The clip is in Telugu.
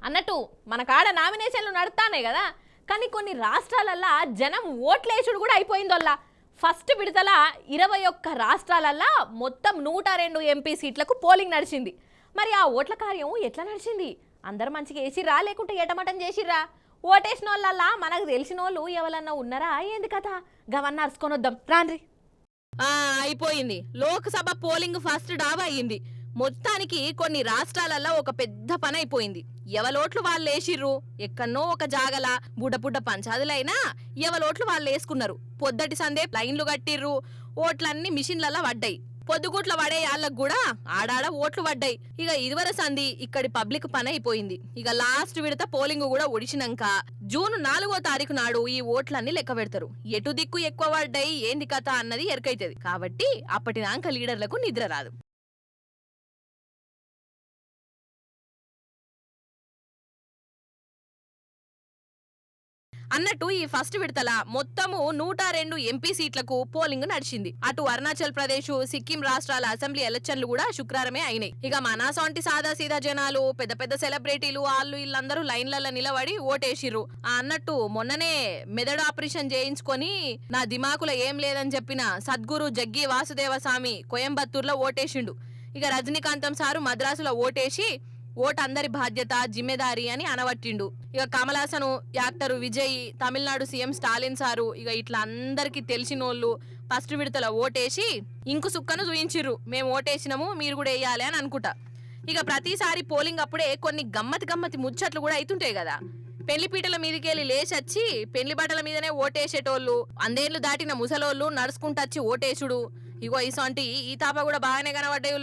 అన్నట్టు మన కాడ నామినేషన్లు నడుస్తానే కదా, కానీ కొన్ని రాష్ట్రాలల్లో జనం ఓట్లేసుడు కూడా అయిపోయిందోల్లా. ఫస్ట్ విడతల 21 రాష్ట్రాలల్లో మొత్తం 102 ఎంపీ సీట్లకు పోలింగ్ నడిచింది. మరి ఆ ఓట్ల కార్యం ఎట్లా నడిచింది? అందరు మంచిగా వేసిర్రా లేకుంటే ఎటమటం చేసిర్రా? ఓటేసిన వాళ్ళల్లా మనకు తెలిసిన వాళ్ళు ఎవరన్నా ఉన్నారా ఏంది కథ? గవన్న అరుచుకొని వద్దాం రాండ్రి. అయిపోయింది. లోక్సభ పోలింగ్ ఫస్ట్ డాబా అయ్యింది. మొత్తానికి కొన్ని రాష్ట్రాలలో ఒక పెద్ద పని అయిపోయింది. ఎవలోట్లు వాళ్ళు వేసిర్రు. ఎక్కడనో ఒక జాగల బుడ్డ పంచాదులైనా ఎవలోట్లు వాళ్ళు వేసుకున్నారు. పొద్దటి సందే లైన్లు కట్టిర్రు. ఓట్లన్నీ మిషన్లలో పడ్డాయి. పొద్దుగుట్ల పడే వాళ్ళకు కూడా ఆడాడ ఓట్లు పడ్డాయి. ఇక ఇదివర సంది ఇక్కడి పబ్లిక్ పని అయిపోయింది. ఇక లాస్ట్ విడత పోలింగ్ కూడా ఒడిచినాక జూన్ 4వ తారీఖు నాడు ఈ ఓట్లన్నీ లెక్క పెడతారు. ఎటు దిక్కు ఎక్కువ పడ్డాయి ఏంది కథ అన్నది ఎరకైతుంది. కాబట్టి అప్పటిదాకా లీడర్లకు నిద్ర రాదు. అన్నట్టు ఈ ఫస్ట్ విడతల మొత్తము 102 ఎంపీ సీట్లకు పోలింగ్ నడిచింది. అటు అరుణాచల్ ప్రదేశ్, సిక్కిం రాష్ట్రాల అసెంబ్లీ ఎలక్షన్లు కూడా శుక్రవారమే అయినాయి. ఇక మనాసొంటి సాదా సీదా జనాలు, పెద్ద సెలబ్రిటీలు వాళ్ళు వీళ్ళందరూ లైన్లలో నిలబడి ఓటేసిర్రు. అన్నట్టు మొన్ననే మెదడు ఆపరేషన్ చేయించుకొని నా దిమాకులో ఏం లేదని చెప్పిన సద్గురు జగ్గి వాసుదేవ స్వామి కోయంబత్తూర్లో ఓటేసిండు. ఇక రజనీకాంతం సారు మద్రాసులో ఓటేసి ఓటు అందరి బాధ్యత జిమ్మెదారి అని అనవట్టిండు. ఇక Kamal Haasan, actor Vijay, Tamil Nadu CM Stalin sir ఇక ఇట్లా అందరికి తెలిసినోళ్ళు ఫస్ట్ విడతల ఓటేసి ఇంకు సుక్కను చూయించిర్రు. మేము ఓటేసినాము మీరు కూడా వేయాలి అని అనుకుంటా. ఇక ప్రతిసారి పోలింగ్ అప్పుడే కొన్ని గమ్మతి ముచ్చట్లు కూడా అవుతుంటాయి కదా. పెళ్లి పీటల మీదకెళ్ళి లేచొచ్చి పెళ్లి బట్టల మీదనే ఓటేసేటోళ్ళు, అందేళ్లు దాటిన ముసలోళ్ళు నడుచుకుంటొచ్చి ఓటేసుడు. ఇగో ఇసొంటి ఈ తాప కూడా బాగానే కనబడ్డాయి.